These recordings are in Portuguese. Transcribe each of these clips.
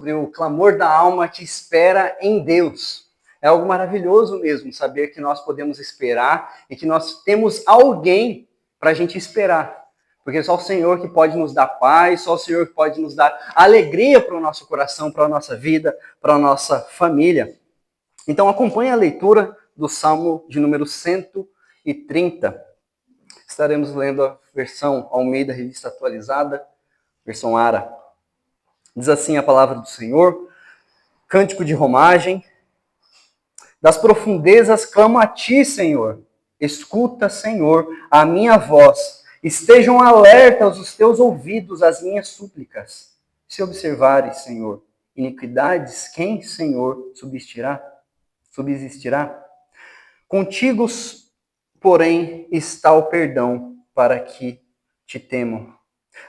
sobre o clamor da alma que espera em Deus. É algo maravilhoso mesmo saber que nós podemos esperar e que nós temos alguém para a gente esperar. Porque só o Senhor que pode nos dar paz, só o Senhor que pode nos dar alegria para o nosso coração, para a nossa vida, para a nossa família. Então acompanhe a leitura do Salmo de número 130. Estaremos lendo a versão Almeida Revista Atualizada, versão ARA. Diz assim a palavra do Senhor: cântico de romagem. Das profundezas clamo a ti, Senhor. Escuta, Senhor, a minha voz. Estejam alertas os teus ouvidos às minhas súplicas. Se observares, Senhor, iniquidades, quem, Senhor, subsistirá? Contigo, porém, está o perdão para que te temam.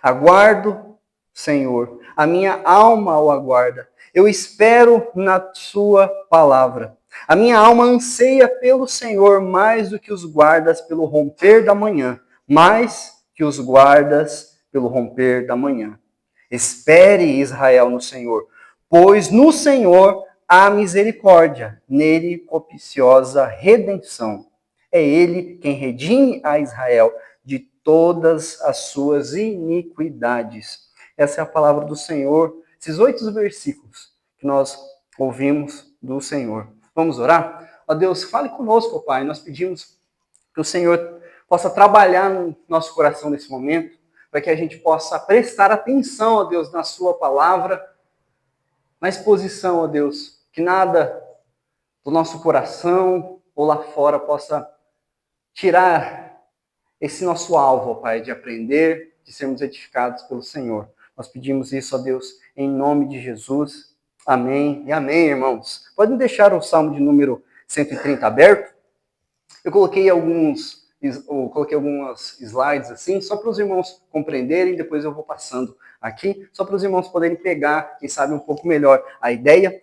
Aguardo, Senhor, a minha alma o aguarda. Eu espero na sua palavra. A minha alma anseia pelo Senhor mais do que os guardas pelo romper da manhã. Mais que os guardas pelo romper da manhã. Espere, Israel, no Senhor, pois no Senhor há misericórdia, nele copiosa redenção. É ele quem redime a Israel de todas as suas iniquidades. Essa é a palavra do Senhor, esses 8 versículos que nós ouvimos do Senhor. Vamos orar? Ó Deus, fale conosco, Pai. Nós pedimos que o Senhor possa trabalhar no nosso coração nesse momento, para que a gente possa prestar atenção, ó Deus, na sua palavra, na exposição, ó Deus, que nada do nosso coração ou lá fora possa tirar esse nosso alvo, ó Pai, de aprender, de sermos edificados pelo Senhor. Nós pedimos isso, ó Deus, em nome de Jesus. Amém e amém, irmãos. Podem deixar o Salmo de número 130 aberto? Eu coloquei alguns slides assim, só para os irmãos compreenderem, depois eu vou passando aqui, só para os irmãos poderem pegar, quem sabe, um pouco melhor a ideia.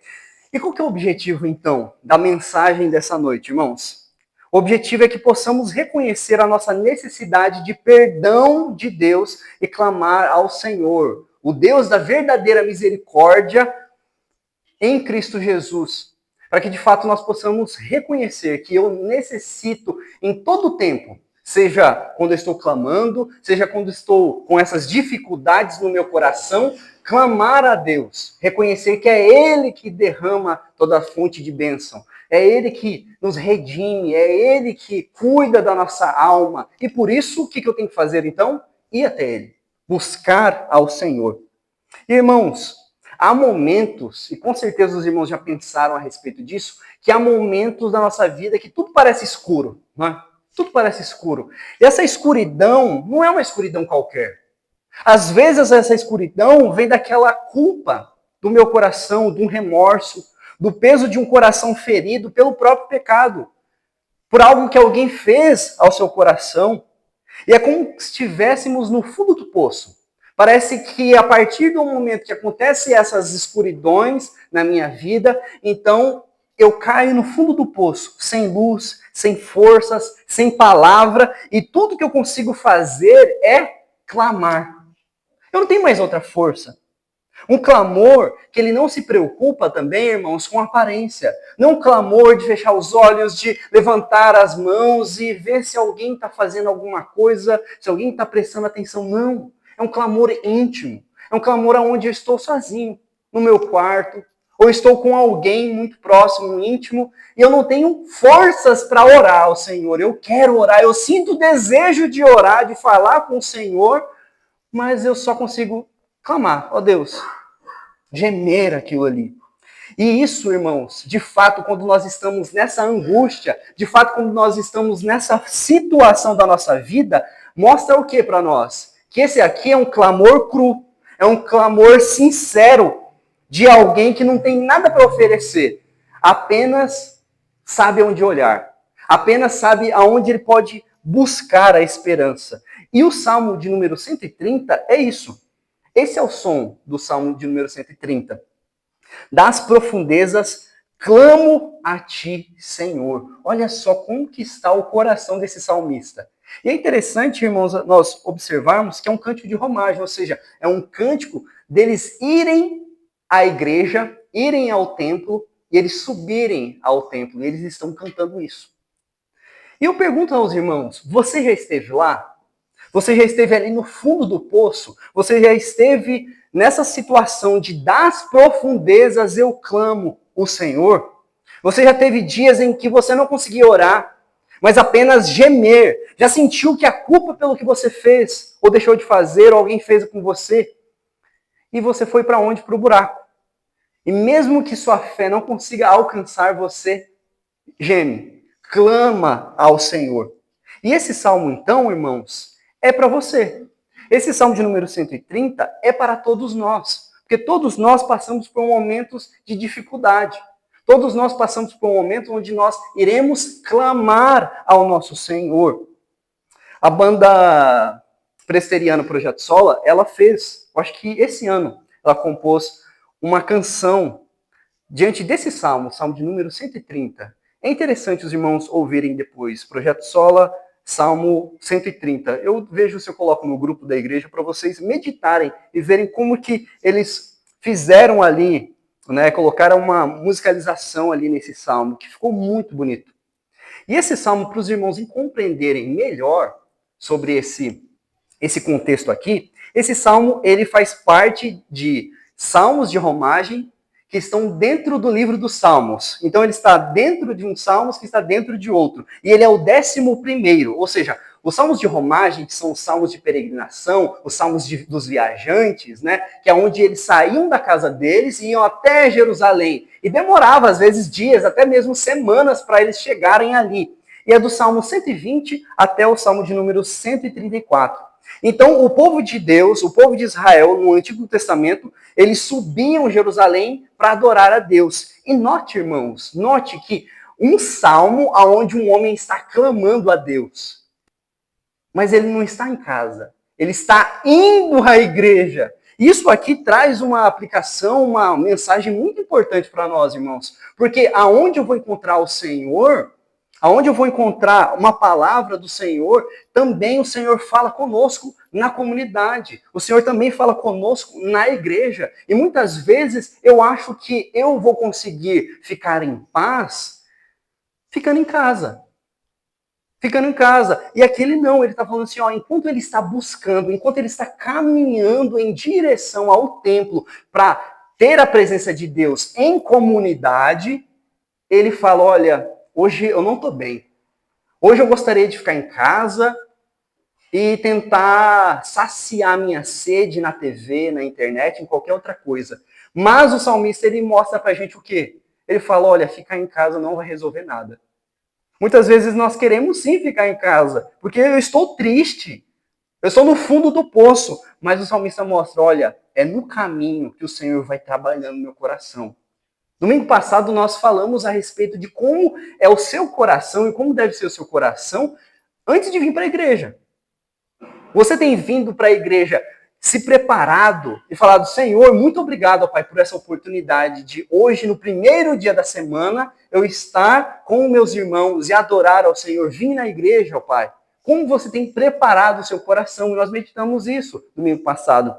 E qual que é o objetivo, então, da mensagem dessa noite, irmãos? O objetivo é que possamos reconhecer a nossa necessidade de perdão de Deus e clamar ao Senhor, o Deus da verdadeira misericórdia em Cristo Jesus, para que de fato nós possamos reconhecer que eu necessito em todo o tempo, seja quando eu estou clamando, seja quando estou com essas dificuldades no meu coração, clamar a Deus, reconhecer que é Ele que derrama toda a fonte de bênção, é Ele que nos redime, é Ele que cuida da nossa alma. E por isso, o que eu tenho que fazer então? Ir até Ele, buscar ao Senhor. Irmãos, há momentos, e com certeza os irmãos já pensaram a respeito disso, que há momentos da nossa vida que tudo parece escuro, não é? Tudo parece escuro. E essa escuridão não é uma escuridão qualquer. Às vezes essa escuridão vem daquela culpa do meu coração, de um remorso, do peso de um coração ferido pelo próprio pecado, por algo que alguém fez ao seu coração. E é como se estivéssemos no fundo do poço. Parece que a partir do momento que acontecem essas escuridões na minha vida, então eu caio no fundo do poço, sem luz, sem forças, sem palavra, e tudo que eu consigo fazer é clamar. Eu não tenho mais outra força. Um clamor que ele não se preocupa também, irmãos, com aparência. Não um clamor de fechar os olhos, de levantar as mãos e ver se alguém está fazendo alguma coisa, se alguém está prestando atenção. Não. É um clamor íntimo. É um clamor onde eu estou sozinho, no meu quarto, ou estou com alguém muito próximo, íntimo, e eu não tenho forças para orar ao Senhor. Eu quero orar, eu sinto o desejo de orar, de falar com o Senhor, mas eu só consigo clamar, ó Deus, gemer aquilo ali. E isso, irmãos, de fato, quando nós estamos nessa angústia, de fato, quando nós estamos nessa situação da nossa vida, mostra o que para nós? Que esse aqui é um clamor cru, é um clamor sincero de alguém que não tem nada para oferecer, apenas sabe onde olhar, apenas sabe aonde ele pode buscar a esperança. E o Salmo de número 130 é isso. Esse é o som do Salmo de número 130. Das profundezas, clamo a ti, Senhor. Olha só como que está o coração desse salmista. E é interessante, irmãos, nós observarmos que é um cântico de romagem, ou seja, é um cântico deles irem a igreja, irem ao templo e eles subirem ao templo. E eles estão cantando isso. E eu pergunto aos irmãos, você já esteve lá? Você já esteve ali no fundo do poço? Você já esteve nessa situação de das profundezas eu clamo o Senhor? Você já teve dias em que você não conseguia orar, mas apenas gemer? Já sentiu que a culpa pelo que você fez, ou deixou de fazer, ou alguém fez com você? E você foi para onde? Para o buraco. E mesmo que sua fé não consiga alcançar você, geme, clama ao Senhor. E esse salmo, então, irmãos, é para você. Esse salmo de número 130 é para todos nós. Porque todos nós passamos por momentos de dificuldade. Todos nós passamos por um momento onde nós iremos clamar ao nosso Senhor. A banda presteriana Projeto Sola, ela fez, eu acho que esse ano, ela compôs uma canção diante desse salmo, salmo de número 130. É interessante os irmãos ouvirem depois. Projeto Sola, Salmo 130. Eu vejo se eu coloco no grupo da igreja para vocês meditarem e verem como que eles fizeram ali, né, colocaram uma musicalização ali nesse salmo, que ficou muito bonito. E esse salmo, para os irmãos compreenderem melhor sobre esse contexto aqui, esse salmo ele faz parte de salmos de romagem que estão dentro do livro dos Salmos. Então ele está dentro de um Salmos que está dentro de outro. E ele é o 11º, ou seja, os salmos de romagem, que são os salmos de peregrinação, os salmos dos viajantes, né, que é onde eles saíam da casa deles e iam até Jerusalém. E demorava, às vezes, dias, até mesmo semanas para eles chegarem ali. E é do Salmo 120 até o Salmo de número 134. Então, o povo de Deus, o povo de Israel, no Antigo Testamento, eles subiam Jerusalém para adorar a Deus. E note, irmãos, note que um salmo onde um homem está clamando a Deus. Mas ele não está em casa. Ele está indo à igreja. Isso aqui traz uma aplicação, uma mensagem muito importante para nós, irmãos. Porque aonde eu vou encontrar o Senhor, aonde eu vou encontrar uma palavra do Senhor, também o Senhor fala conosco na comunidade. O Senhor também fala conosco na igreja. E muitas vezes eu acho que eu vou conseguir ficar em paz ficando em casa. Ficando em casa. E aquele não, ele está falando assim, ó, enquanto ele está buscando, enquanto ele está caminhando em direção ao templo para ter a presença de Deus em comunidade, ele fala, olha, hoje eu não estou bem. Hoje eu gostaria de ficar em casa e tentar saciar minha sede na TV, na internet, em qualquer outra coisa. Mas o salmista, ele mostra pra gente o quê? Ele fala, olha, ficar em casa não vai resolver nada. Muitas vezes nós queremos sim ficar em casa, porque eu estou triste, eu estou no fundo do poço, mas o salmista mostra, olha, é no caminho que o Senhor vai trabalhando no meu coração. Domingo passado nós falamos a respeito de como é o seu coração e como deve ser o seu coração antes de vir para a igreja. Você tem vindo para a igreja se preparado e falado, Senhor, muito obrigado, Pai, por essa oportunidade de hoje, no primeiro dia da semana, eu estar com meus irmãos e adorar ao Senhor, vir na igreja, ó Pai. Como você tem preparado o seu coração? E nós meditamos isso domingo passado.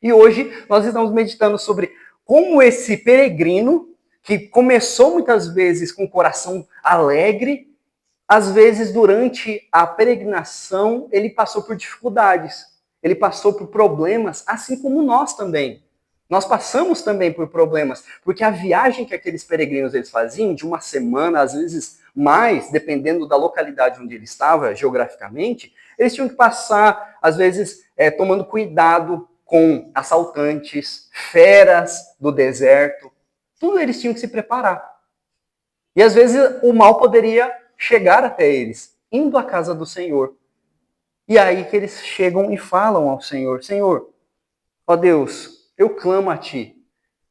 E hoje nós estamos meditando sobre como esse peregrino, que começou muitas vezes com o coração alegre, às vezes durante a peregrinação ele passou por dificuldades, ele passou por problemas, assim como nós também. Nós passamos também por problemas, porque a viagem que aqueles peregrinos eles faziam, de uma semana, às vezes mais, dependendo da localidade onde ele estava, geograficamente, eles tinham que passar, às vezes, tomando cuidado com assaltantes, feras do deserto, tudo eles tinham que se preparar. E às vezes o mal poderia chegar até eles, indo à casa do Senhor. E aí que eles chegam e falam ao Senhor, Senhor, ó Deus, eu clamo a Ti.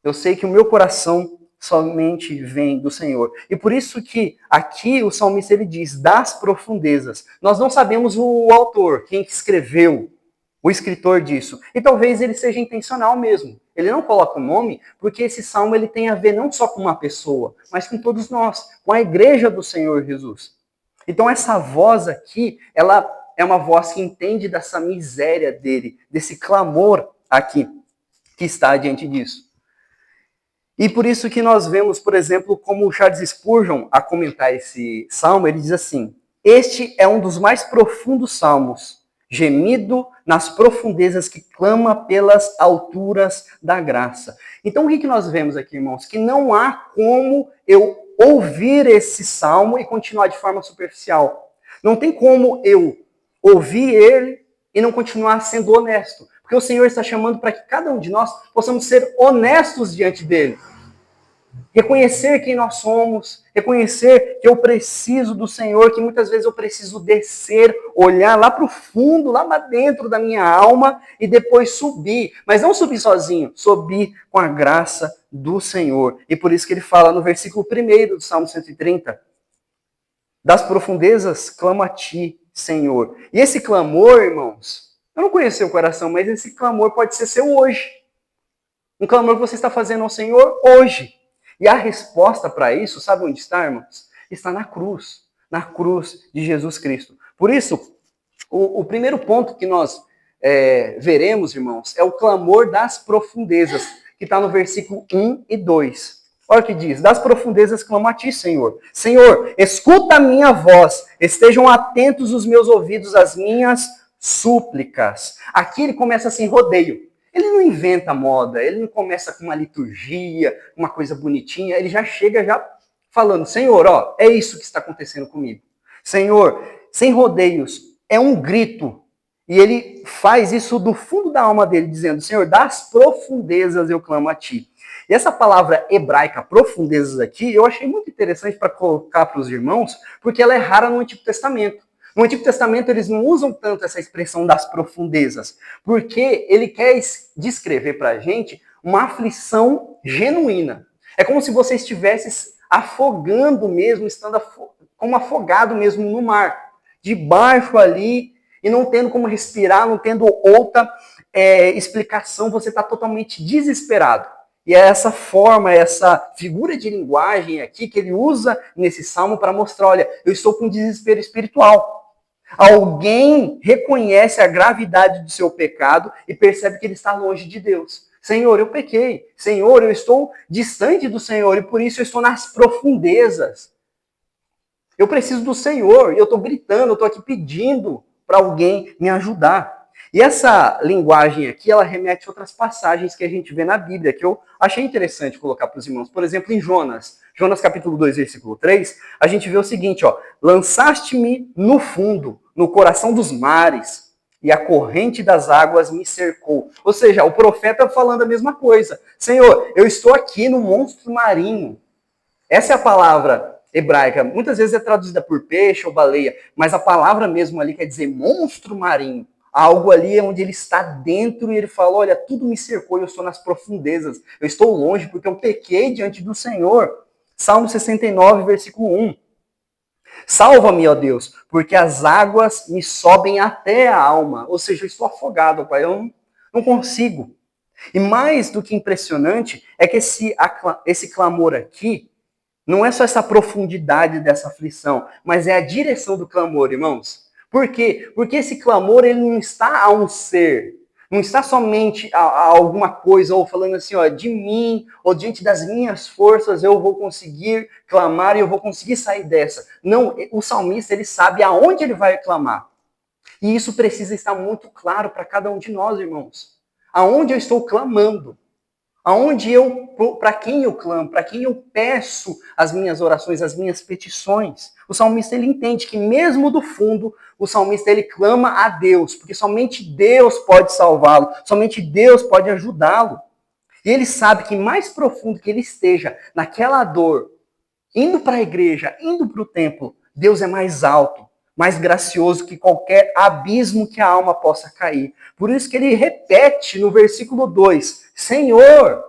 Eu sei que o meu coração somente vem do Senhor. E por isso que aqui o salmista ele diz, das profundezas. Nós não sabemos o autor, quem escreveu, o escritor disso. E talvez ele seja intencional mesmo. Ele não coloca o nome, porque esse salmo ele tem a ver não só com uma pessoa, mas com todos nós, com a igreja do Senhor Jesus. Então essa voz aqui, ela é uma voz que entende dessa miséria dele, desse clamor aqui, que está diante disso. E por isso que nós vemos, por exemplo, como o Charles Spurgeon, a comentar esse salmo, ele diz assim: este é um dos mais profundos salmos, gemido nas profundezas que clama pelas alturas da graça. Então o que nós vemos aqui, irmãos? Que não há como eu ouvir esse salmo e continuar de forma superficial. Não tem como eu ouvir ele e não continuar sendo honesto. Porque o Senhor está chamando para que cada um de nós possamos ser honestos diante dele. Reconhecer quem nós somos, reconhecer que eu preciso do Senhor, que muitas vezes eu preciso descer, olhar lá para o fundo, lá para dentro da minha alma e depois subir. Mas não subir sozinho, subir com a graça do Senhor. E por isso que ele fala no versículo 1 do Salmo 130, das profundezas clamo a ti, Senhor. E esse clamor, irmãos, eu não conheço seu coração, mas esse clamor pode ser seu hoje. Um clamor que você está fazendo ao Senhor hoje. E a resposta para isso, sabe onde está, irmãos? Está na cruz de Jesus Cristo. Por isso, o primeiro ponto que nós veremos, irmãos, é o clamor das profundezas, que está no versículo 1 e 2. Olha o que diz: das profundezas clamo a ti, Senhor. Senhor, escuta a minha voz, estejam atentos os meus ouvidos às minhas súplicas. Aqui ele começa assim, rodeio. Ele não inventa moda, ele não começa com uma liturgia, uma coisa bonitinha, ele já chega falando: Senhor, ó, é isso que está acontecendo comigo. Senhor, sem rodeios, é um grito. E ele faz isso do fundo da alma dele, dizendo: Senhor, das profundezas eu clamo a ti. E essa palavra hebraica, profundezas aqui, eu achei muito interessante para colocar para os irmãos, porque ela é rara no Antigo Testamento. No Antigo Testamento, eles não usam tanto essa expressão das profundezas, porque ele quer descrever para a gente uma aflição genuína. É como se você estivesse afogando mesmo, estando como afogado mesmo no mar, debaixo ali, e não tendo como respirar, não tendo outra explicação, você está totalmente desesperado. E é essa forma, essa figura de linguagem aqui que ele usa nesse salmo para mostrar: olha, eu estou com desespero espiritual. Alguém reconhece a gravidade do seu pecado e percebe que ele está longe de Deus. Senhor, eu pequei. Senhor, eu estou distante do Senhor e por isso eu estou nas profundezas. Eu preciso do Senhor. Eu estou gritando, eu estou aqui pedindo para alguém me ajudar. E essa linguagem aqui, ela remete a outras passagens que a gente vê na Bíblia, que eu achei interessante colocar para os irmãos. Por exemplo, em Jonas capítulo 2, versículo 3, a gente vê o seguinte, ó: lançaste-me no fundo, no coração dos mares, e a corrente das águas me cercou. Ou seja, o profeta falando a mesma coisa. Senhor, eu estou aqui no monstro marinho. Essa é a palavra hebraica. Muitas vezes é traduzida por peixe ou baleia, mas a palavra mesmo ali quer dizer monstro marinho. Algo ali onde ele está dentro e ele fala: olha, tudo me cercou, eu estou nas profundezas. Eu estou longe porque eu pequei diante do Senhor. Salmo 69, versículo 1. Salva-me, ó Deus, porque as águas me sobem até a alma. Ou seja, eu estou afogado, Pai, eu não consigo. E mais do que impressionante é que esse clamor aqui não é só essa profundidade dessa aflição, mas é a direção do clamor, irmãos. Por quê? Porque esse clamor ele não está a um ser, não está somente a alguma coisa, ou falando assim, ó, de mim, ou diante das minhas forças eu vou conseguir clamar e eu vou conseguir sair dessa. Não, o salmista ele sabe aonde ele vai clamar. E isso precisa estar muito claro para cada um de nós, irmãos. Aonde eu estou clamando? Para quem eu clamo, para quem eu peço as minhas orações, as minhas petições. O salmista ele entende que mesmo do fundo, o salmista ele clama a Deus, porque somente Deus pode salvá-lo, somente Deus pode ajudá-lo. E ele sabe que mais profundo que ele esteja naquela dor, indo para a igreja, indo para o templo, Deus é mais alto, mais gracioso que qualquer abismo que a alma possa cair. Por isso que ele repete no versículo 2, Senhor,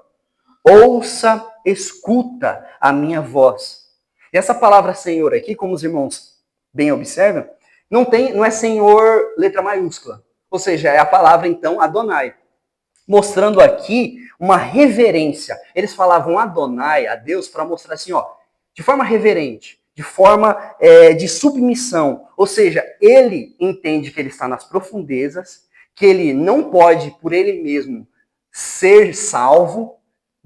ouça, escuta a minha voz. E essa palavra Senhor aqui, como os irmãos bem observam, não é Senhor letra maiúscula. Ou seja, é a palavra então Adonai. Mostrando aqui uma reverência. Eles falavam Adonai, a Deus, para mostrar assim, ó, de forma reverente, de forma de submissão. Ou seja, ele entende que ele está nas profundezas, que ele não pode, por ele mesmo, ser salvo.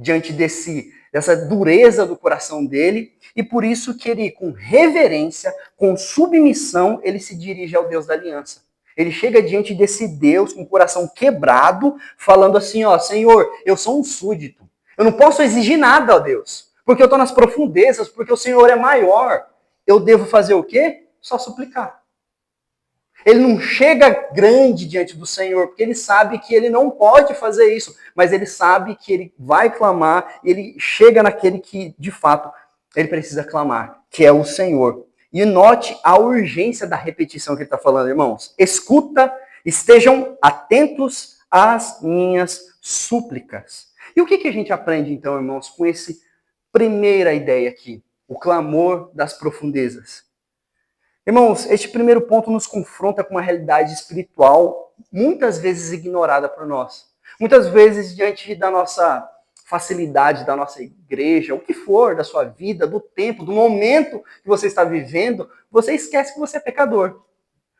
diante dessa dureza do coração dele, e por isso que ele, com reverência, com submissão, ele se dirige ao Deus da aliança. Ele chega diante desse Deus com o coração quebrado, falando assim, ó, Senhor, eu sou um súdito. Eu não posso exigir nada, ó Deus, porque eu estou nas profundezas, porque o Senhor é maior. Eu devo fazer o quê? Só suplicar. Ele não chega grande diante do Senhor, porque ele sabe que ele não pode fazer isso, mas ele sabe que ele vai clamar, e ele chega naquele que, de fato, ele precisa clamar, que é o Senhor. E note a urgência da repetição que ele está falando, irmãos. Escuta, estejam atentos às minhas súplicas. E o que a gente aprende, então, irmãos, com essa primeira ideia aqui? O clamor das profundezas. Irmãos, este primeiro ponto nos confronta com uma realidade espiritual muitas vezes ignorada por nós. Muitas vezes, diante da nossa facilidade, da nossa igreja, o que for, da sua vida, do tempo, do momento que você está vivendo, você esquece que você é pecador.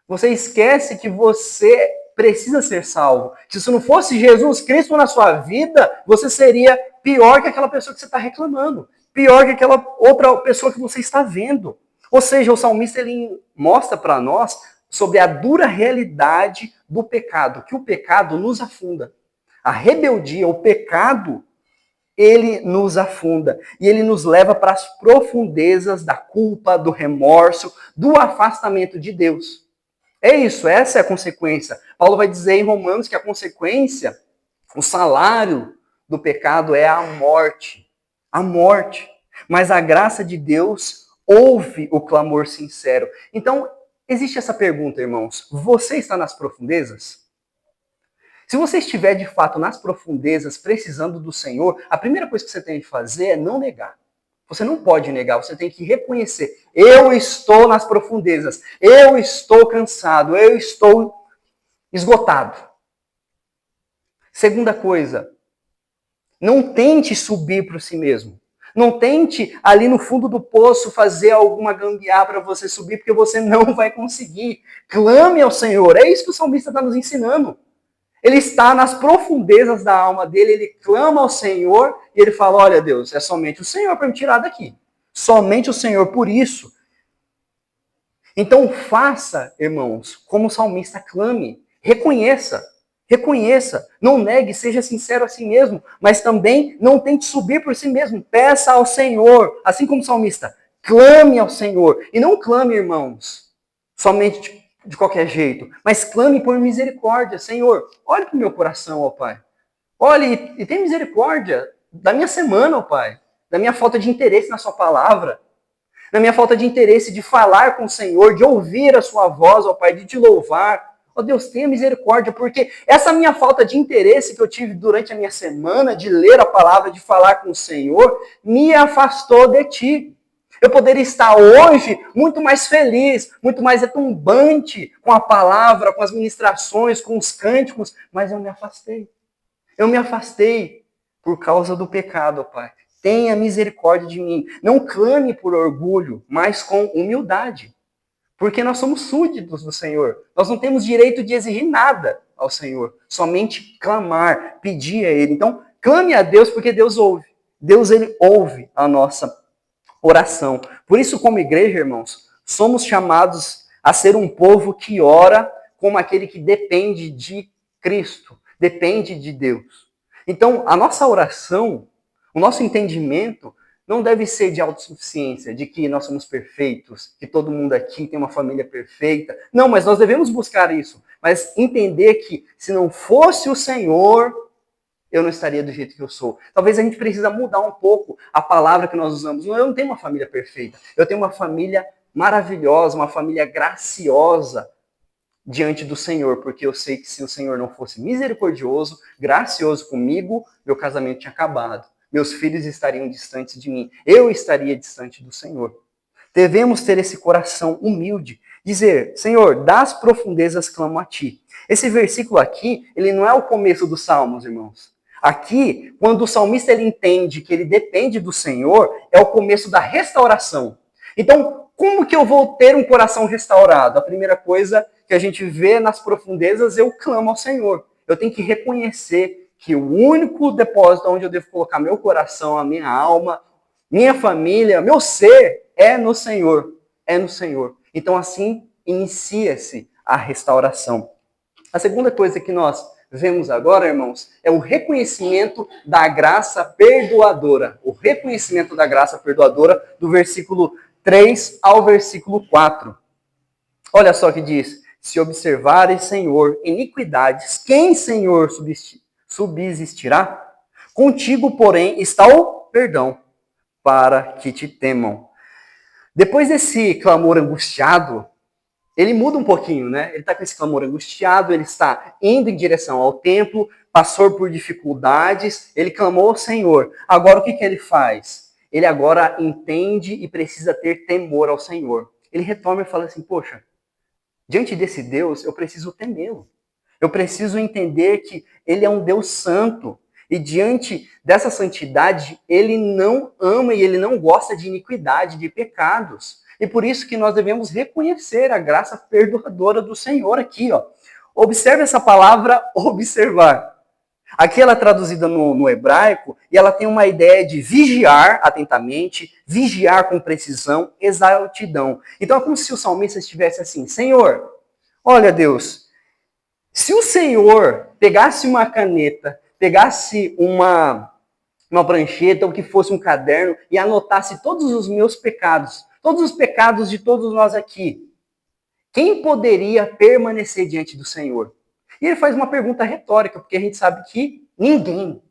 Você esquece que você precisa ser salvo. Se não fosse Jesus Cristo na sua vida, você seria pior que aquela pessoa que você está reclamando. Pior que aquela outra pessoa que você está vendo. Ou seja, o salmista ele mostra para nós sobre a dura realidade do pecado, que o pecado nos afunda. A rebeldia, o pecado, ele nos afunda e ele nos leva para as profundezas da culpa, do remorso, do afastamento de Deus. É isso, essa é a consequência. Paulo vai dizer em Romanos que a consequência, o salário do pecado é a morte. A morte. Mas a graça de Deus ouve o clamor sincero. Então, existe essa pergunta, irmãos. Você está nas profundezas? Se você estiver, de fato, nas profundezas, precisando do Senhor, a primeira coisa que você tem que fazer é não negar. Você não pode negar, você tem que reconhecer. Eu estou nas profundezas. Eu estou cansado. Eu estou esgotado. Segunda coisa, não tente subir para si mesmo. Não tente ali no fundo do poço fazer alguma gambiarra para você subir, porque você não vai conseguir. Clame ao Senhor. É isso que o salmista está nos ensinando. Ele está nas profundezas da alma dele, ele clama ao Senhor e ele fala, olha Deus, é somente o Senhor para me tirar daqui. Somente o Senhor por isso. Então faça, irmãos, como o salmista clame. Reconheça. Reconheça, não negue, seja sincero a si mesmo, mas também não tente subir por si mesmo. Peça ao Senhor, assim como o salmista, clame ao Senhor. E não clame, irmãos, somente de qualquer jeito, mas clame por misericórdia. Senhor, olhe para o meu coração, ó Pai. Olhe e tenha misericórdia da minha semana, ó Pai, da minha falta de interesse na sua palavra, da minha falta de interesse de falar com o Senhor, de ouvir a sua voz, ó Pai, de te louvar. Ó Deus, tenha misericórdia, porque essa minha falta de interesse que eu tive durante a minha semana, de ler a palavra, de falar com o Senhor, me afastou de ti. Eu poderia estar hoje muito mais feliz, muito mais retumbante com a palavra, com as ministrações, com os cânticos, mas eu me afastei. Eu me afastei por causa do pecado, Pai. Tenha misericórdia de mim. Não clame por orgulho, mas com humildade. Porque nós somos súditos do Senhor. Nós não temos direito de exigir nada ao Senhor. Somente clamar, pedir a Ele. Então, clame a Deus porque Deus ouve. Deus, Ele ouve a nossa oração. Por isso, como igreja, irmãos, somos chamados a ser um povo que ora como aquele que depende de Cristo. Depende de Deus. Então, a nossa oração, o nosso entendimento, não deve ser de autossuficiência, de que nós somos perfeitos, que todo mundo aqui tem uma família perfeita. Não, mas nós devemos buscar isso. Mas entender que se não fosse o Senhor, eu não estaria do jeito que eu sou. Talvez a gente precisa mudar um pouco a palavra que nós usamos. Eu não tenho uma família perfeita. Eu tenho uma família maravilhosa, uma família graciosa diante do Senhor, porque eu sei que se o Senhor não fosse misericordioso, gracioso comigo, meu casamento tinha acabado. Meus filhos estariam distantes de mim. Eu estaria distante do Senhor. Devemos ter esse coração humilde. Dizer, Senhor, das profundezas clamo a Ti. Esse versículo aqui, ele não é o começo dos Salmos, irmãos. Aqui, quando o salmista ele entende que ele depende do Senhor, é o começo da restauração. Então, como que eu vou ter um coração restaurado? A primeira coisa que a gente vê nas profundezas, eu clamo ao Senhor. Eu tenho que reconhecer que o único depósito onde eu devo colocar meu coração, a minha alma, minha família, meu ser, é no Senhor. É no Senhor. Então, assim, inicia-se a restauração. A segunda coisa que nós vemos agora, irmãos, é o reconhecimento da graça perdoadora. O reconhecimento da graça perdoadora do versículo 3 ao versículo 4. Olha só o que diz: se observares, Senhor, iniquidades, quem, Senhor, subsistirá? Contigo, porém, está o perdão, para que te temam. Depois desse clamor angustiado, ele muda um pouquinho, né? Ele está com esse clamor angustiado, ele está indo em direção ao templo, passou por dificuldades, ele clamou ao Senhor. Agora o que ele faz? Ele agora entende e precisa ter temor ao Senhor. Ele retoma e fala assim, poxa, diante desse Deus eu preciso temê-lo. Eu preciso entender que ele é um Deus santo. E diante dessa santidade, ele não ama e ele não gosta de iniquidade, de pecados. E por isso que nós devemos reconhecer a graça perdoadora do Senhor aqui, ó. Observe essa palavra observar. Aqui ela é traduzida no hebraico e ela tem uma ideia de vigiar atentamente, vigiar com precisão, exatidão. Então é como se o salmista estivesse assim, Senhor, olha Deus, se o Senhor pegasse uma caneta, pegasse uma prancheta ou que fosse um caderno e anotasse todos os meus pecados, todos os pecados de todos nós aqui, quem poderia permanecer diante do Senhor? E ele faz uma pergunta retórica, porque a gente sabe que ninguém.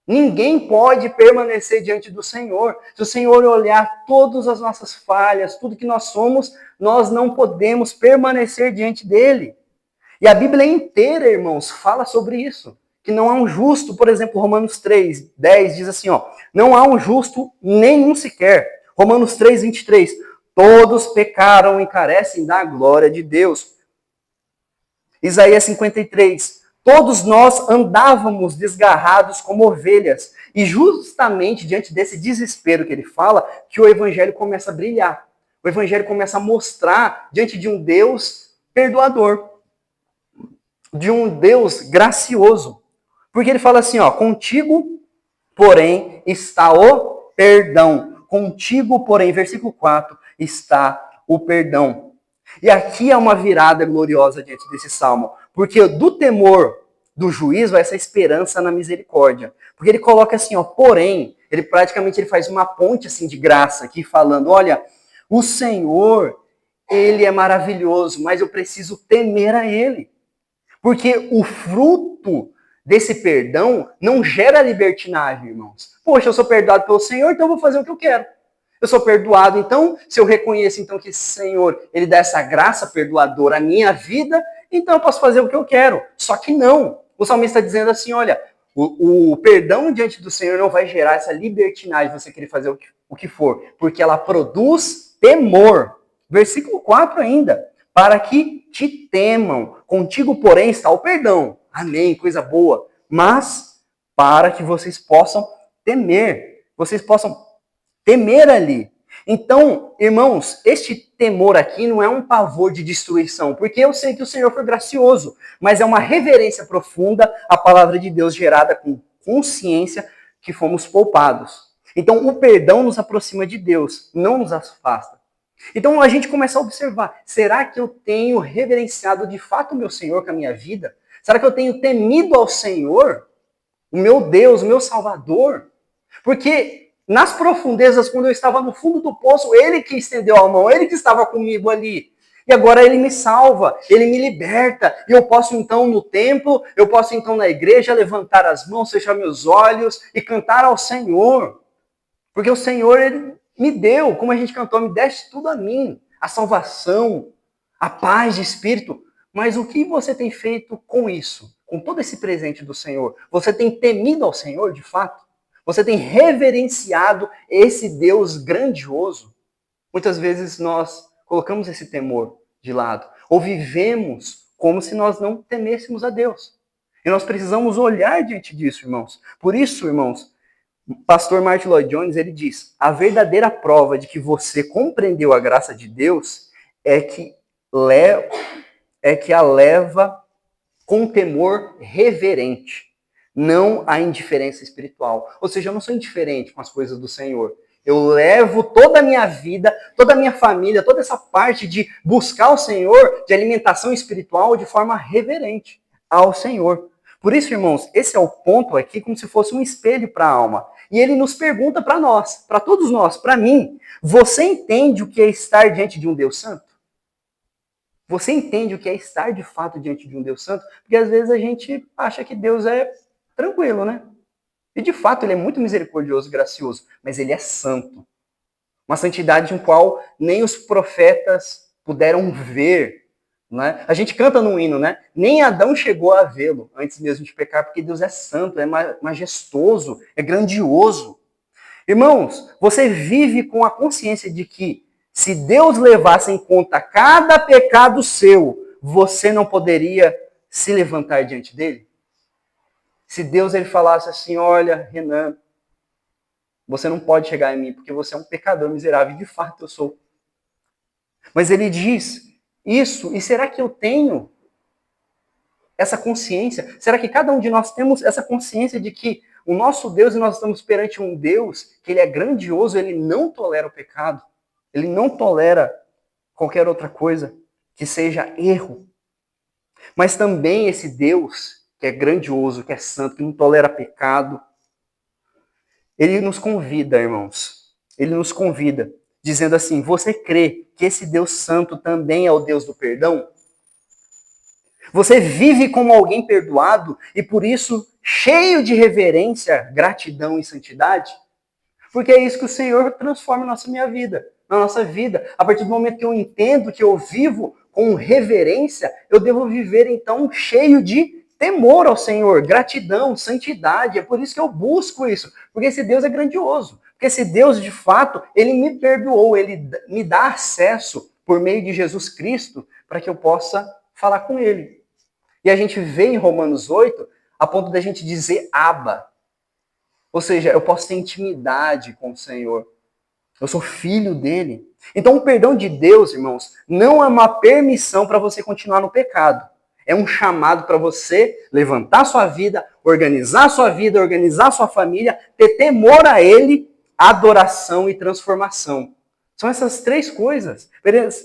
Ninguém pode permanecer diante do Senhor. Se o Senhor olhar todas as nossas falhas, tudo que nós somos, nós não podemos permanecer diante dele. E a Bíblia inteira, irmãos, fala sobre isso. Que não há um justo, por exemplo, Romanos 3, 10 diz assim, ó, não há um justo nenhum sequer. Romanos 3, 23, todos pecaram e carecem da glória de Deus. Isaías 53, todos nós andávamos desgarrados como ovelhas. E justamente diante desse desespero que ele fala, que o evangelho começa a brilhar. O evangelho começa a mostrar diante de um Deus perdoador, de um Deus gracioso. Porque ele fala assim, ó, contigo, porém, está o perdão. Contigo, porém, versículo 4, está o perdão. E aqui é uma virada gloriosa diante desse salmo, porque do temor do juízo, essa esperança na misericórdia. Porque ele coloca assim, ó, porém, ele praticamente faz uma ponte assim de graça aqui falando, olha, o Senhor, ele é maravilhoso, mas eu preciso temer a ele. Porque o fruto desse perdão não gera libertinagem, irmãos. Poxa, eu sou perdoado pelo Senhor, então eu vou fazer o que eu quero. Eu sou perdoado, então, se eu reconheço então que esse Senhor, ele dá essa graça perdoadora à minha vida, então eu posso fazer o que eu quero. Só que não. O salmista está dizendo assim, olha, o perdão diante do Senhor não vai gerar essa libertinagem, você querer fazer o que for, porque ela produz temor. Versículo 4 ainda, para que te temam. Contigo, porém, está o perdão. Amém, coisa boa. Mas para que vocês possam temer, vocês possam temer ali. Então, irmãos, este temor aqui não é um pavor de destruição, porque eu sei que o Senhor foi gracioso, mas é uma reverência profunda à palavra de Deus gerada com consciência que fomos poupados. Então, o perdão nos aproxima de Deus, não nos afasta. Então, a gente começa a observar, será que eu tenho reverenciado de fato o meu Senhor com a minha vida? Será que eu tenho temido ao Senhor, o meu Deus, o meu Salvador? Porque nas profundezas, quando eu estava no fundo do poço, ele que estendeu a mão, ele que estava comigo ali. E agora ele me salva, ele me liberta. E eu posso então no templo, eu posso então na igreja levantar as mãos, fechar meus olhos e cantar ao Senhor. Porque o Senhor, ele me deu, como a gente cantou, me deste tudo a mim. A salvação, a paz de espírito. Mas o que você tem feito com isso? Com todo esse presente do Senhor? Você tem temido ao Senhor, de fato? Você tem reverenciado esse Deus grandioso? Muitas vezes nós colocamos esse temor de lado. Ou vivemos como se nós não temêssemos a Deus. E nós precisamos olhar diante disso, irmãos. Por isso, irmãos, o pastor Martin Lloyd Jones, ele diz, a verdadeira prova de que você compreendeu a graça de Deus é que a leva com temor reverente. Não há indiferença espiritual. Ou seja, eu não sou indiferente com as coisas do Senhor. Eu levo toda a minha vida, toda a minha família, toda essa parte de buscar o Senhor, de alimentação espiritual, de forma reverente ao Senhor. Por isso, irmãos, esse é o ponto aqui, como se fosse um espelho para a alma. E ele nos pergunta para nós, para todos nós, para mim, você entende o que é estar diante de um Deus Santo? Você entende o que é estar de fato diante de um Deus Santo? Porque às vezes a gente acha que Deus é tranquilo, né? E de fato ele é muito misericordioso e gracioso, mas ele é santo. Uma santidade em qual nem os profetas puderam ver. Né? A gente canta no hino, né? Nem Adão chegou a vê-lo antes mesmo de pecar, porque Deus é santo, é majestoso, é grandioso. Irmãos, você vive com a consciência de que se Deus levasse em conta cada pecado seu, você não poderia se levantar diante dele? Se Deus ele falasse assim, olha, Renan, você não pode chegar em mim porque você é um pecador miserável, e de fato eu sou. Mas ele diz isso, e será que eu tenho essa consciência? Será que cada um de nós temos essa consciência de que o nosso Deus, e nós estamos perante um Deus que ele é grandioso, ele não tolera o pecado, ele não tolera qualquer outra coisa que seja erro. Mas também esse Deus que é grandioso, que é santo, que não tolera pecado, ele nos convida, irmãos. Ele nos convida, dizendo assim, você crê que esse Deus santo também é o Deus do perdão? Você vive como alguém perdoado e por isso cheio de reverência, gratidão e santidade? Porque é isso que o Senhor transforma na nossa vida. A partir do momento que eu entendo que eu vivo com reverência, eu devo viver então cheio de temor ao Senhor, gratidão, santidade. É por isso que eu busco isso, porque esse Deus é grandioso. Porque esse Deus, de fato, ele me perdoou, ele me dá acesso por meio de Jesus Cristo para que eu possa falar com ele. E a gente vê em Romanos 8 a ponto da gente dizer Abba. Ou seja, eu posso ter intimidade com o Senhor. Eu sou filho dele. Então, o perdão de Deus, irmãos, não é uma permissão para você continuar no pecado. É um chamado para você levantar sua vida, organizar sua família, ter temor a ele, adoração e transformação. São essas três coisas.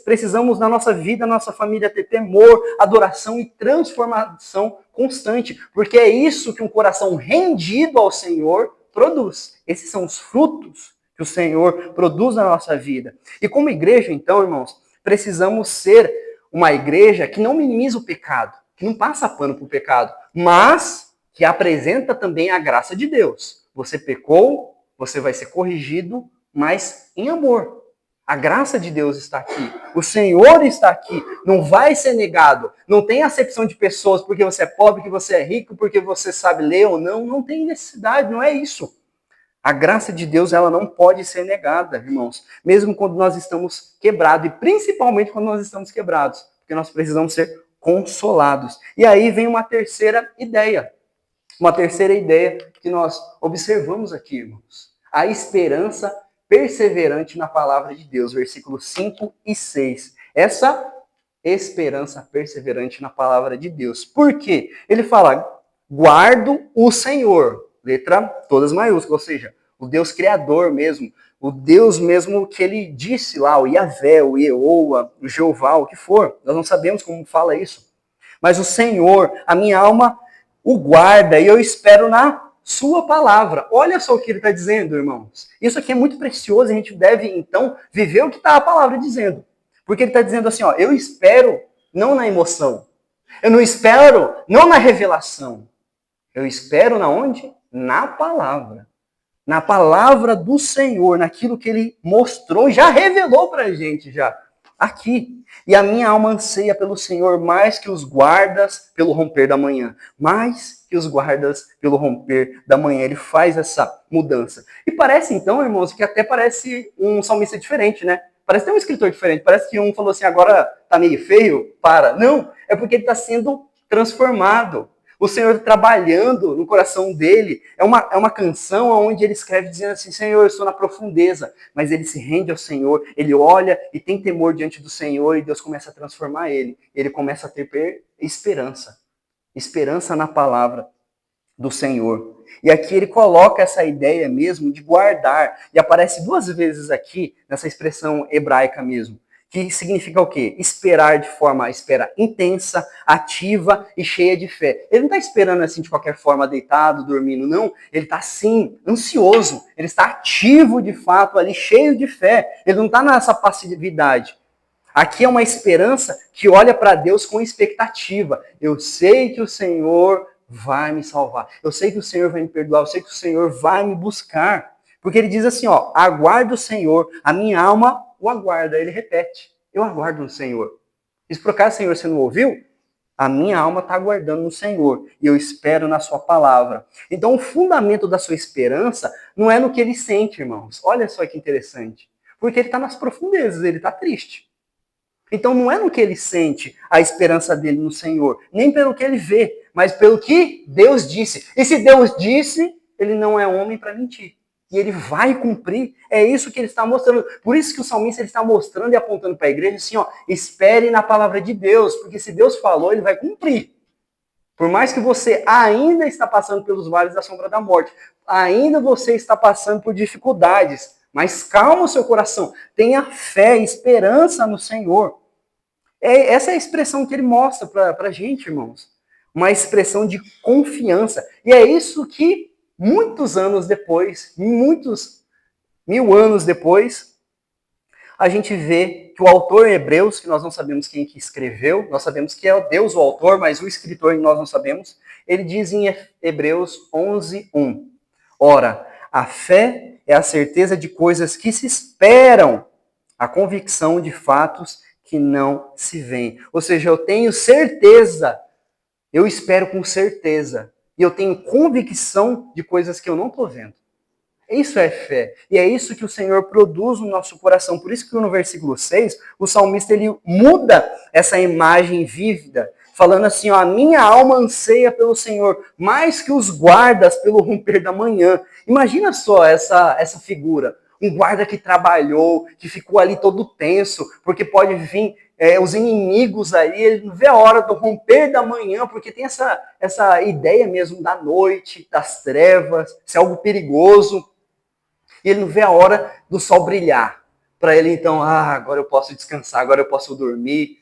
Precisamos na nossa vida, na nossa família, ter temor, adoração e transformação constante. Porque é isso que um coração rendido ao Senhor produz. Esses são os frutos que o Senhor produz na nossa vida. E como igreja, então, irmãos, precisamos ser uma igreja que não minimiza o pecado, que não passa pano para o pecado, mas que apresenta também a graça de Deus. Você pecou, você vai ser corrigido, mas em amor. A graça de Deus está aqui. O Senhor está aqui. Não vai ser negado. Não tem acepção de pessoas porque você é pobre, porque você é rico, porque você sabe ler ou não. Não tem necessidade, não é isso. A graça de Deus, ela não pode ser negada, irmãos. Mesmo quando nós estamos quebrados. E principalmente quando nós estamos quebrados. Porque nós precisamos ser consolados. E aí vem uma terceira ideia. Uma terceira ideia que nós observamos aqui, irmãos. A esperança perseverante na palavra de Deus, versículos 5 e 6. Essa esperança perseverante na palavra de Deus. Por quê? Ele fala, guardo o Senhor, letra todas maiúsculas, ou seja, o Deus criador mesmo, o Deus mesmo que ele disse lá, o Yahvé, o Yehowa, o Jeová, o que for. Nós não sabemos como fala isso. Mas o Senhor, a minha alma o guarda e eu espero na sua palavra. Olha só o que ele está dizendo, irmãos. Isso aqui é muito precioso e a gente deve, então, viver o que está a palavra dizendo. Porque ele está dizendo assim, ó, eu espero não na emoção. Eu não espero não na revelação. Eu espero na onde? Na palavra. Na palavra do Senhor, naquilo que ele mostrou, já revelou para a gente, já. Aqui. E a minha alma anseia pelo Senhor mais que os guardas pelo romper da manhã. Mais que os guardas pelo romper da manhã. Ele faz essa mudança. E parece então, irmãos, que até parece um salmista diferente, né? Parece ter um escritor diferente. Parece que um falou assim, agora tá meio feio, para. Não, é porque ele está sendo transformado. O Senhor trabalhando no coração dele. É uma canção onde ele escreve dizendo assim, Senhor, eu estou na profundeza. Mas ele se rende ao Senhor, ele olha e tem temor diante do Senhor e Deus começa a transformar ele. Ele começa a ter esperança. Esperança na palavra. do Senhor. E aqui ele coloca essa ideia mesmo de guardar. E aparece 2 vezes aqui, nessa expressão hebraica mesmo. Que significa o quê? Esperar de forma, espera intensa, ativa e cheia de fé. Ele não está esperando assim de qualquer forma, deitado, dormindo, não. Ele está assim, ansioso. Ele está ativo de fato ali, cheio de fé. Ele não está nessa passividade. Aqui é uma esperança que olha para Deus com expectativa. Eu sei que o Senhor vai me salvar. Eu sei que o Senhor vai me perdoar. Eu sei que o Senhor vai me buscar. Porque ele diz assim, ó, aguardo o Senhor, a minha alma o aguarda. Ele repete, eu aguardo no Senhor. E se por acaso, Senhor, você não ouviu? A minha alma está aguardando no Senhor e eu espero na sua palavra. Então, o fundamento da sua esperança não é no que ele sente, irmãos. Olha só que interessante. Porque ele está nas profundezas, ele está triste. Então não é no que ele sente a esperança dele no Senhor, nem pelo que ele vê, mas pelo que Deus disse. E se Deus disse, ele não é homem para mentir. E ele vai cumprir. É isso que ele está mostrando. Por isso que o salmista ele está mostrando e apontando para a igreja assim, ó, espere na palavra de Deus, porque se Deus falou, ele vai cumprir. Por mais que você ainda está passando pelos vales da sombra da morte, ainda você está passando por dificuldades, mas calma o seu coração, tenha fé, esperança no Senhor. Essa é a expressão que ele mostra para a gente, irmãos. Uma expressão de confiança. E é isso que muitos anos depois, muitos 1000 anos depois, a gente vê que o autor Hebreus, que nós não sabemos quem que escreveu, nós sabemos que é Deus o autor, mas o escritor nós não sabemos, ele diz em Hebreus 11:1, ora, a fé é a certeza de coisas que se esperam, a convicção de fatos que não se veem. Ou seja, eu tenho certeza, eu espero com certeza, e eu tenho convicção de coisas que eu não estou vendo. Isso é fé. E é isso que o Senhor produz no nosso coração. Por isso que no versículo 6, o salmista ele muda essa imagem vívida, falando assim, ó, a minha alma anseia pelo Senhor, mais que os guardas pelo romper da manhã. Imagina só essa figura. Um guarda que trabalhou, que ficou ali todo tenso, porque pode vir os inimigos aí, ele não vê a hora do romper da manhã, porque tem essa ideia mesmo da noite, das trevas, isso é algo perigoso. E ele não vê a hora do sol brilhar. Para ele, então, agora eu posso descansar, agora eu posso dormir.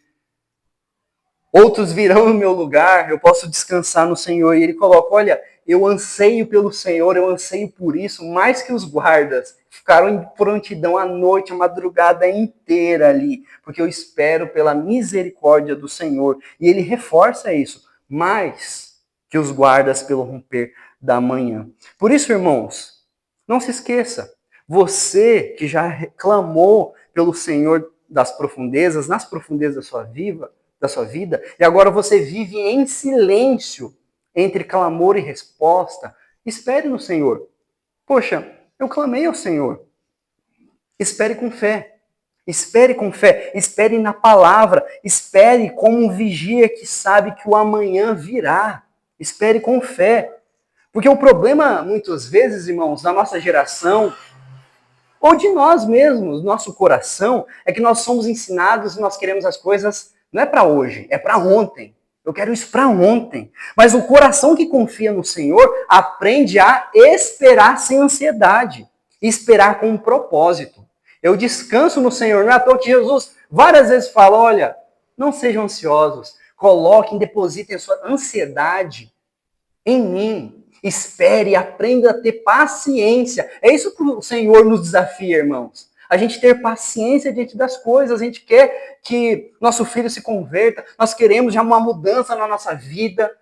Outros virão no meu lugar, eu posso descansar no Senhor. E ele coloca, olha, eu anseio pelo Senhor, eu anseio por isso, mais que os guardas. Ficaram em prontidão a noite, a madrugada inteira ali, porque eu espero pela misericórdia do Senhor. E ele reforça isso, mais que os guardas pelo romper da manhã. Por isso, irmãos, não se esqueça, você que já reclamou pelo Senhor das profundezas, nas profundezas da sua vida, e agora você vive em silêncio entre clamor e resposta, espere no Senhor. Poxa, eu clamei ao Senhor. Espere com fé. Espere com fé. Espere na palavra. Espere como um vigia que sabe que o amanhã virá. Espere com fé. Porque o problema, muitas vezes, irmãos, da nossa geração, ou de nós mesmos, nosso coração, é que nós somos ensinados e nós queremos as coisas, não é para hoje, é para ontem. Eu quero isso para ontem. Mas o coração que confia no Senhor aprende a esperar sem ansiedade. Esperar com um propósito. Eu descanso no Senhor. Não é à toa que Jesus várias vezes fala, olha, não sejam ansiosos. Coloquem, depositem a sua ansiedade em mim. Espere e aprenda a ter paciência. É isso que o Senhor nos desafia, irmãos. A gente ter paciência diante das coisas. A gente quer que nosso filho se converta. Nós queremos já uma mudança na nossa vida.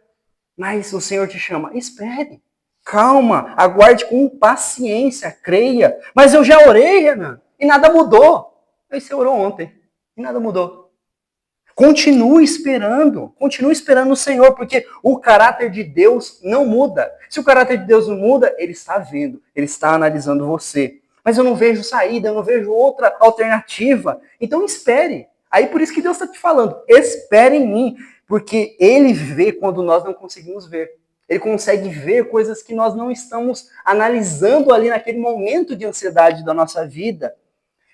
Mas o Senhor te chama. Espere. Calma. Aguarde com paciência. Creia. Mas eu já orei, Renan. E nada mudou. Aí você orou ontem. E nada mudou. Continue esperando no Senhor, porque o caráter de Deus não muda. Se o caráter de Deus não muda, Ele está vendo, Ele está analisando você. Mas eu não vejo saída, eu não vejo outra alternativa. Então espere. Aí por isso que Deus está te falando, espere em mim, porque Ele vê quando nós não conseguimos ver. Ele consegue ver coisas que nós não estamos analisando ali naquele momento de ansiedade da nossa vida.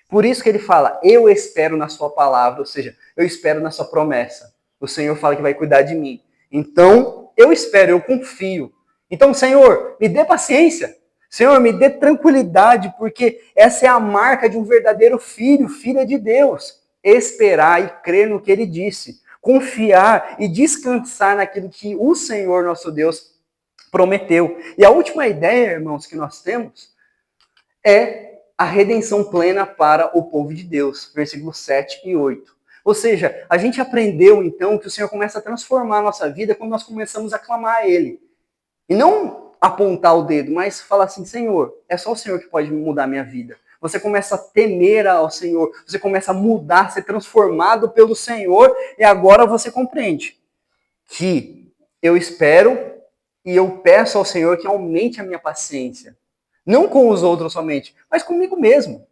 Por isso que ele fala, eu espero na sua palavra, ou seja, eu espero na sua promessa. O Senhor fala que vai cuidar de mim. Então, eu espero, eu confio. Então, Senhor, me dê paciência. Senhor, me dê tranquilidade, porque essa é a marca de um verdadeiro filho, filha de Deus. Esperar e crer no que ele disse. Confiar e descansar naquilo que o Senhor, nosso Deus, prometeu. E a última ideia, irmãos, que nós temos é a redenção plena para o povo de Deus. Versículos 7 e 8. Ou seja, a gente aprendeu então que o Senhor começa a transformar a nossa vida quando nós começamos a clamar a Ele. E não apontar o dedo, mas falar assim, Senhor, é só o Senhor que pode mudar a minha vida. Você começa a temer ao Senhor, você começa a mudar, ser transformado pelo Senhor, e agora você compreende que eu espero e eu peço ao Senhor que aumente a minha paciência. Não com os outros somente, mas comigo mesmo.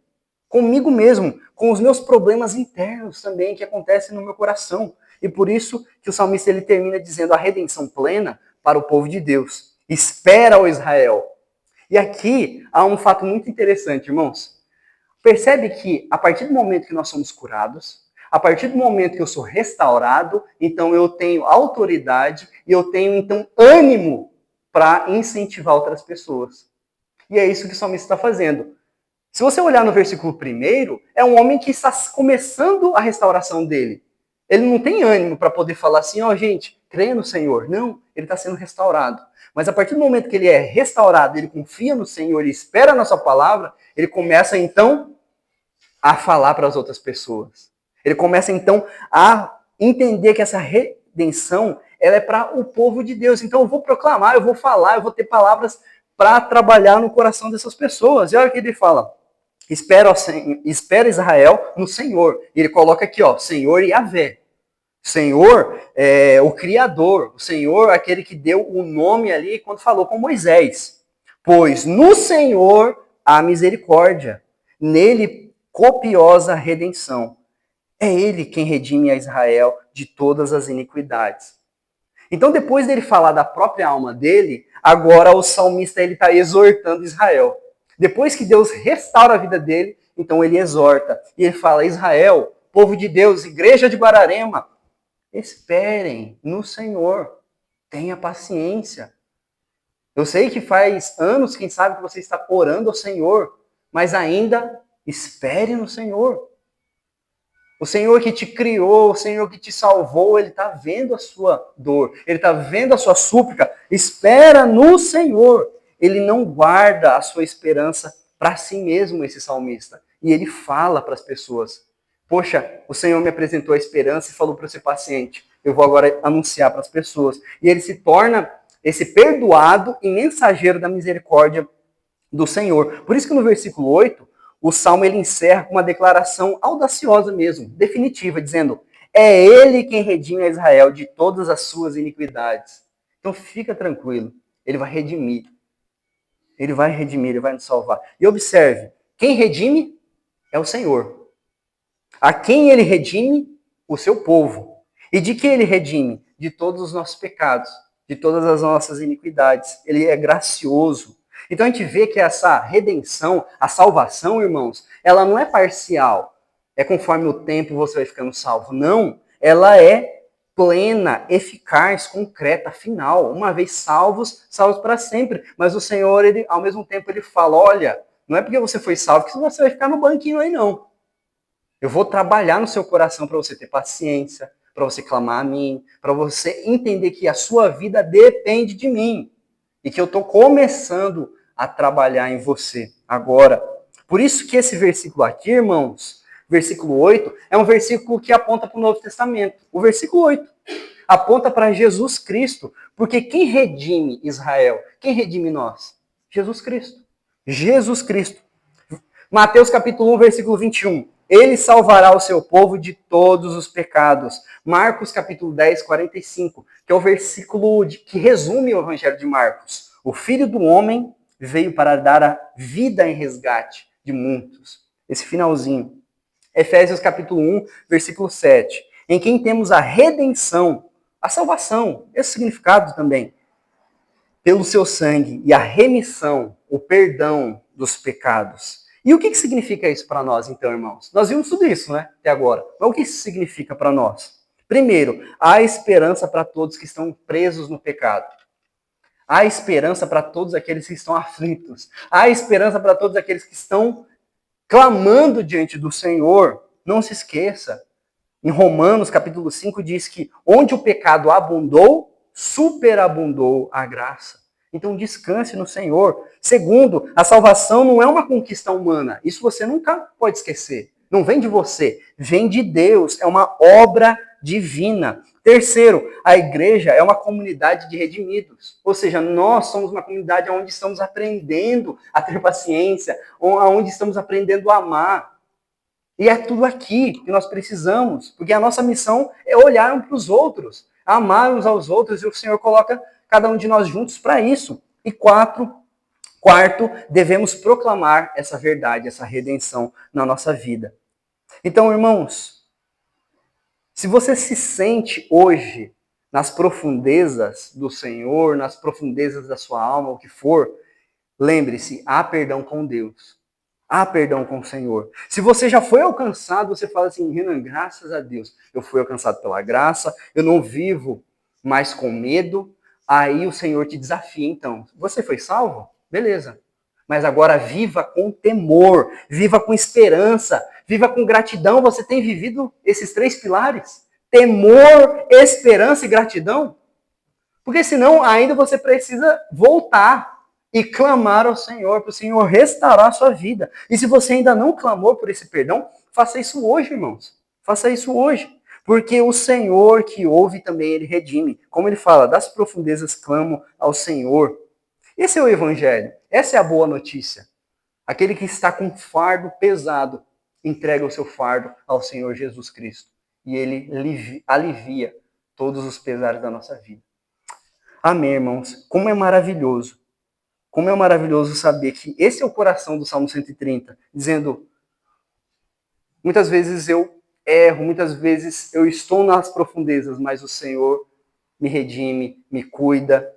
Comigo mesmo, com os meus problemas internos também que acontecem no meu coração. E por isso que o salmista ele termina dizendo a redenção plena para o povo de Deus. Espera, ó Israel. E aqui há um fato muito interessante, irmãos. Percebe que a partir do momento que nós somos curados, a partir do momento que eu sou restaurado, então eu tenho autoridade e eu tenho então ânimo para incentivar outras pessoas. E é isso que o salmista está fazendo. Se você olhar no versículo 1, é um homem que está começando a restauração dele. Ele não tem ânimo para poder falar assim, ó, gente, creia no Senhor. Não, ele está sendo restaurado. Mas a partir do momento que ele é restaurado, ele confia no Senhor e espera na sua palavra, ele começa então a falar para as outras pessoas. Ele começa então a entender que essa redenção ela é para o povo de Deus. Então eu vou proclamar, eu vou falar, eu vou ter palavras para trabalhar no coração dessas pessoas. E olha o que ele fala. Espera Israel no Senhor. E ele coloca aqui, ó, Senhor Yahvé. Senhor é o Criador. O Senhor, aquele que deu o nome ali quando falou com Moisés. Pois no Senhor há misericórdia. Nele copiosa redenção. É ele quem redime a Israel de todas as iniquidades. Então, depois dele falar da própria alma dele, agora o salmista ele está exortando Israel. Depois que Deus restaura a vida dele, então ele exorta. E ele fala, Israel, povo de Deus, igreja de Guararema, esperem no Senhor. Tenha paciência. Eu sei que faz anos, quem sabe, que você está orando ao Senhor, mas ainda espere no Senhor. O Senhor que te criou, o Senhor que te salvou, Ele está vendo a sua dor, Ele está vendo a sua súplica. Espera no Senhor. Ele não guarda a sua esperança para si mesmo, esse salmista. E ele fala para as pessoas, poxa, o Senhor me apresentou a esperança e falou para eu ser paciente. Eu vou agora anunciar para as pessoas. E ele se torna esse perdoado e mensageiro da misericórdia do Senhor. Por isso que no versículo 8, o Salmo ele encerra com uma declaração audaciosa mesmo, definitiva, dizendo, é Ele quem redime a Israel de todas as suas iniquidades. Então fica tranquilo, Ele vai redimir. Ele vai redimir, Ele vai nos salvar. E observe, quem redime é o Senhor. A quem Ele redime? O seu povo. E de que Ele redime? De todos os nossos pecados, de todas as nossas iniquidades. Ele é gracioso. Então a gente vê que essa redenção, a salvação, irmãos, ela não é parcial. É conforme o tempo você vai ficando salvo. Não, ela é plena, eficaz, concreta, final. Uma vez salvos, salvos para sempre. Mas o Senhor, ele, ao mesmo tempo, ele fala, olha, não é porque você foi salvo que você vai ficar no banquinho aí, não. Eu vou trabalhar no seu coração para você ter paciência, para você clamar a mim, para você entender que a sua vida depende de mim. E que eu estou começando a trabalhar em você agora. Por isso que esse versículo aqui, irmãos, versículo 8, é um versículo que aponta para o Novo Testamento. O versículo 8 aponta para Jesus Cristo. Porque quem redime Israel? Quem redime nós? Jesus Cristo. Jesus Cristo. Mateus capítulo 1, versículo 21. Ele salvará o seu povo de todos os pecados. Marcos capítulo 10, 45, que é o versículo que resume o Evangelho de Marcos. O Filho do Homem veio para dar a vida em resgate de muitos. Esse finalzinho. Efésios capítulo 1, versículo 7. Em quem temos a redenção, a salvação, esse significado também, pelo seu sangue e a remissão, o perdão dos pecados. E o que significa isso para nós, então, irmãos? Nós vimos tudo isso, né, até agora. Mas o que isso significa para nós? Primeiro, há esperança para todos que estão presos no pecado. Há esperança para todos aqueles que estão aflitos. Há esperança para todos aqueles que estão clamando diante do Senhor. Não se esqueça. Em Romanos, capítulo 5, diz que onde o pecado abundou, superabundou a graça. Então descanse no Senhor. Segundo, a salvação não é uma conquista humana. Isso você nunca pode esquecer. Não vem de você, vem de Deus. É uma obra divina. Terceiro, a igreja é uma comunidade de redimidos. Ou seja, nós somos uma comunidade onde estamos aprendendo a ter paciência, onde estamos aprendendo a amar. E é tudo aqui que nós precisamos, porque a nossa missão é olhar uns para os outros, amar uns aos outros, e o Senhor coloca cada um de nós juntos para isso. E quarto, devemos proclamar essa verdade, essa redenção na nossa vida. Então, irmãos, se você se sente hoje nas profundezas do Senhor, nas profundezas da sua alma, o que for, lembre-se, há perdão com Deus. Há perdão com o Senhor. Se você já foi alcançado, você fala assim, Renan, graças a Deus, eu fui alcançado pela graça, eu não vivo mais com medo. Aí o Senhor te desafia, então. Você foi salvo? Beleza. Mas agora viva com temor, viva com esperança, viva com gratidão. Você tem vivido esses 3 pilares? Temor, esperança e gratidão? Porque senão ainda você precisa voltar e clamar ao Senhor, para o Senhor restaurar a sua vida. E se você ainda não clamou por esse perdão, faça isso hoje, irmãos. Faça isso hoje. Porque o Senhor que ouve também, ele redime. Como ele fala, das profundezas clamo ao Senhor. Esse é o Evangelho. Essa é a boa notícia. Aquele que está com fardo pesado, entrega o seu fardo ao Senhor Jesus Cristo. E ele alivia todos os pesares da nossa vida. Amém, irmãos. Como é maravilhoso. Como é maravilhoso saber que esse é o coração do Salmo 130, dizendo, muitas vezes eu erro, muitas vezes eu estou nas profundezas, mas o Senhor me redime, me cuida,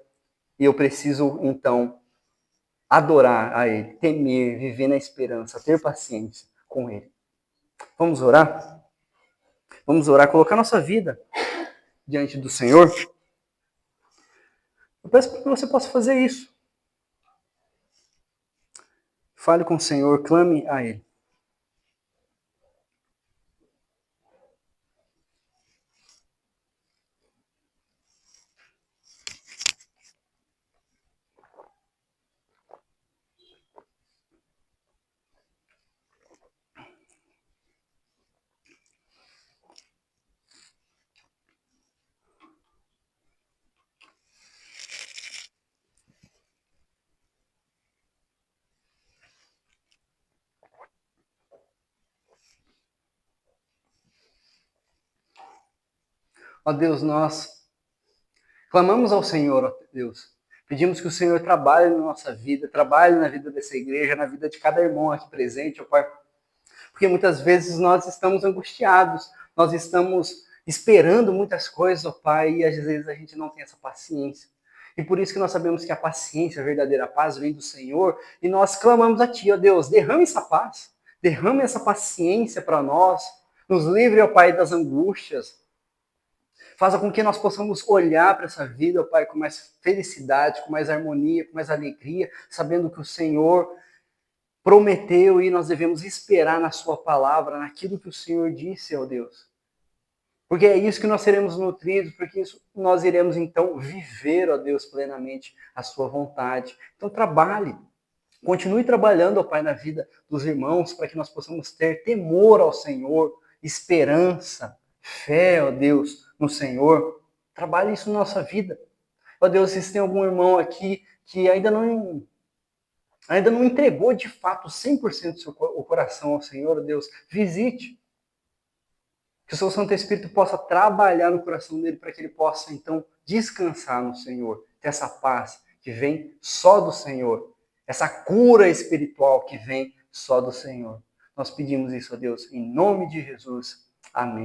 e eu preciso, então, adorar a Ele, temer, viver na esperança, ter paciência com Ele. Vamos orar? Vamos orar, colocar nossa vida diante do Senhor? Eu peço que você possa fazer isso. Fale com o Senhor, clame a Ele. Ó Deus, nós clamamos ao Senhor, ó Deus. Pedimos que o Senhor trabalhe na nossa vida, trabalhe na vida dessa igreja, na vida de cada irmão aqui presente, ó Pai. Porque muitas vezes nós estamos angustiados, nós estamos esperando muitas coisas, ó Pai, e às vezes a gente não tem essa paciência. E por isso que nós sabemos que a paciência, a verdadeira paz, vem do Senhor, e nós clamamos a Ti, ó Deus, derrame essa paz, derrame essa paciência para nós, nos livre, ó Pai, das angústias, faça com que nós possamos olhar para essa vida, ó Pai, com mais felicidade, com mais harmonia, com mais alegria, sabendo que o Senhor prometeu e nós devemos esperar na sua palavra, naquilo que o Senhor disse, ó Deus. Porque é isso que nós seremos nutridos, porque isso nós iremos então viver, ó Deus, plenamente a sua vontade. Então trabalhe, continue trabalhando, ó Pai, na vida dos irmãos, para que nós possamos ter temor ao Senhor, esperança, fé, ó Deus, no Senhor. Trabalhe isso na nossa vida. Ó Deus, se tem algum irmão aqui que ainda não entregou de fato 100% o coração ao Senhor, ó Deus, visite. Que o seu Santo Espírito possa trabalhar no coração dele para que ele possa, então, descansar no Senhor. Ter essa paz que vem só do Senhor. Essa cura espiritual que vem só do Senhor. Nós pedimos isso a Deus em nome de Jesus. Amém.